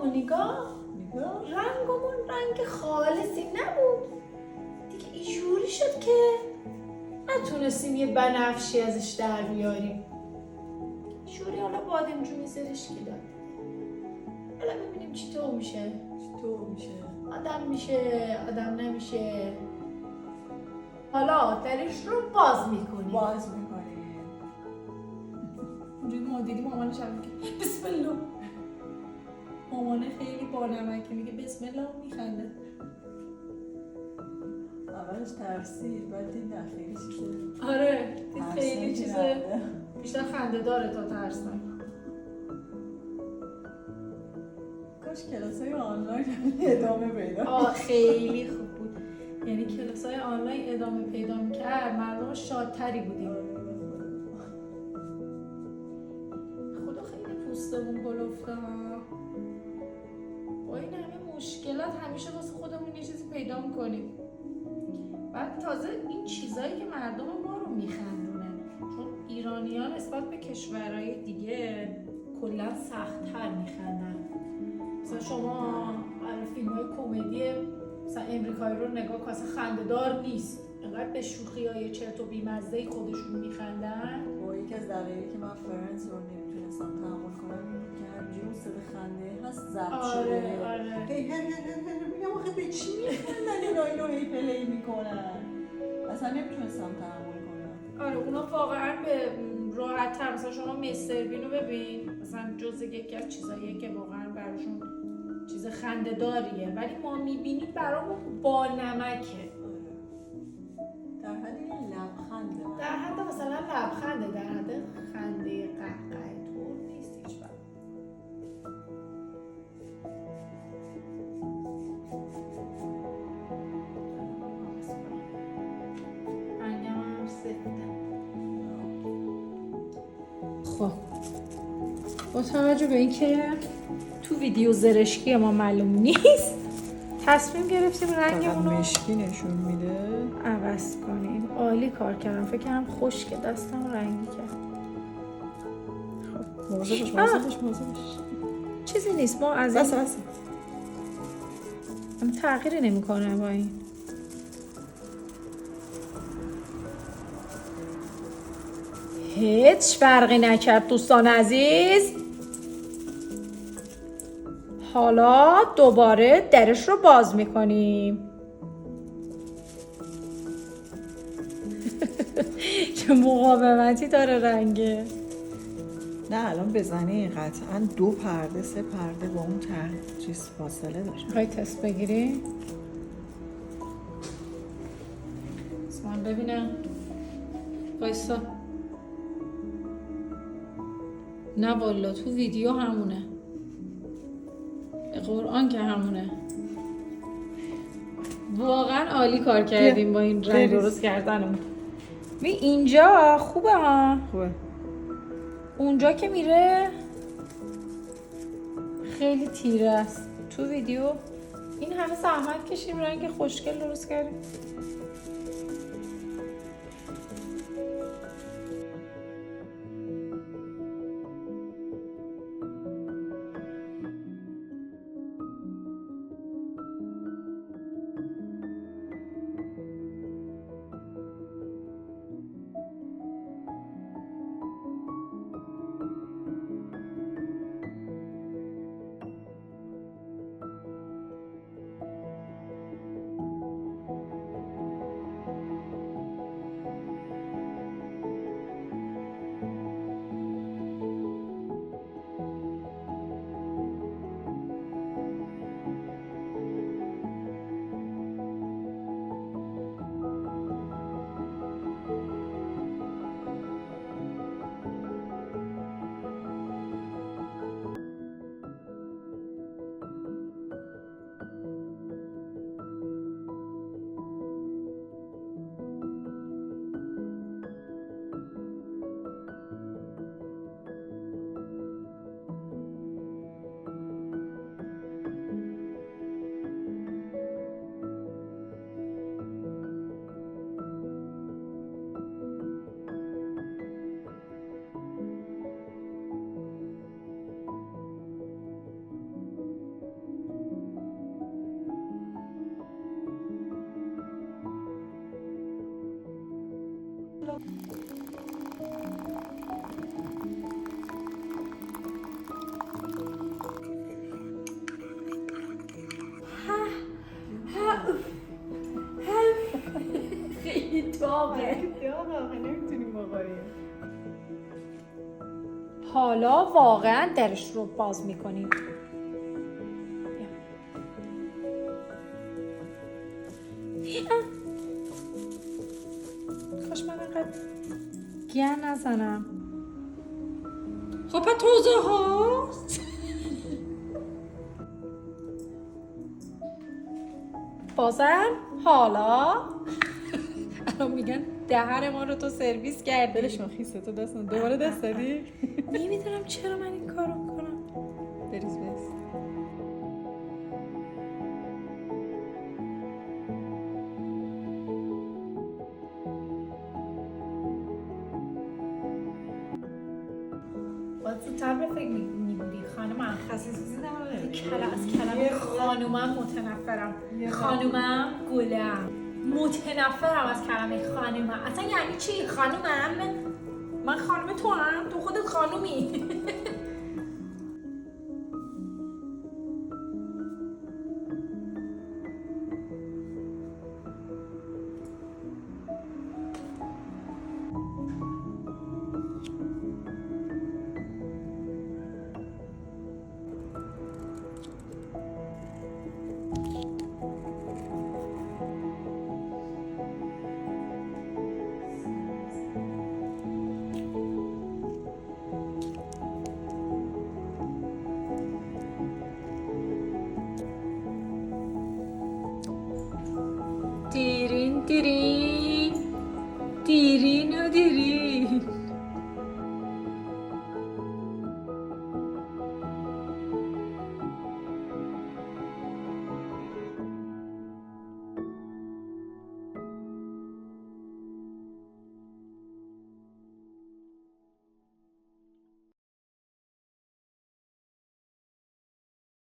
نگاه رنگمون رنگ خالصی نبود دیگه، اینجوری شد که نتونستیم یه بنفشی ازش در بیاریم. شوری حالا بادمجونی زرشکی داد. حالا ببینیم چطور میشه. آدم میشه آدم نمیشه. حالا درش رو باز میکنیم. اونجوری ما دیدیم مامانش هم میگه بسم الله. مامانه خیلی بانمکی میگه بسم الله و میخنده. اولش ترسید بعد دید نه خیلی چیزه. آره دید خیلی چیزه بیشتر خنده داره تا ترسناک. کاش کلاسای آنلاین ادامه پیدا. خیلی خوب بود. یعنی کلاسای آنلاین ادامه پیدا میکرد مردم شادتری بودیم. خدا خیلی پوستمون گلفته با این همه مشکلات همیشه واسه خودمون یه چیزی پیدا میکنیم. بعد تازه این چیزایی که مردم ما رو میخندونه، چون ایرانیان نسبت به کشورهای دیگه کلا سخت‌تر میخندن. مثلا شما فیلم‌های کمدی مثلا امریکایی رو نگاه کن، اصلا خنده‌دار نیست، انقدر به شوخی‌های چرت و بی‌مزه‌ای خودشون میخندن. با یکی از دلایلی که من فرنس رو نمیتونستم تحمل کنم این بود که همینجور صدا خنده هست ضبط شده. آره میگم آخه به چی میخندن اینو هی پلی میکنن، اصلا نمیتونستم تحمل کنم. آره اونا واقعا به راحت تر. مثلا شما مستر بین رو ببین، مثلا جزء یکی از چیزاییه که واقعا براشون چیز خنده داریه، ولی ما میبینیم برامون با نمکه. در حد یه لبخنده، در حد مثلا لبخنده، در حد خنده قهقه طور نیست هیچ وقت. رنگم هم سفیده. خب با توجه به اینکه تو ویدیو زرشکی ما معلوم نیست، تصمیم گرفتیم رنگمون رو مشکی نشون میده عوض کنیم. عالی کار کردم، فکر کنم خشک دستم رنگی کرد. خب موضوعش چیزی نیست، ما از این تغییری نمی‌کنه با این. هیچ فرقی نکرد دوستان عزیز. حالا دوباره درش رو باز میکنیم. چه مقاومتی داره رنگه. نه الان بزنی قطعا 2 پرده 3 پرده با اون چیز فاصله داره. میخوای تست بگیری؟ من ببینم. وایسا. نه والا تو ویدیو همونه، قرآن که همونه. واقعا عالی کار کردیم با این رنگ درست کردنمون. اینجا خوبه ها. خوبه. اونجا که میره خیلی تیره است. تو ویدیو این همه زحمت کشیم رنگ خوشگل درست کردیم. حالا واقعا درش رو باز میکنیم. کاش من انقدر گن نزنم. خب پس توضیحات بازم حالا الان میگن دهر ما رو تو سرویس کردی. دلش خیسه تو دست دوباره دست دادی؟ نمیدونم چرا من این کارو میکنم. بریز بس. باید زودتر به فکر میبودی خانمم. خصیصی نداره. از کلمه خانومم متنفرم. خانومم گلم. متنفرم از کلمه خانومم. اصلا یعنی چی خانومم؟ من خانم تو هم؟ تو خودت خانومی.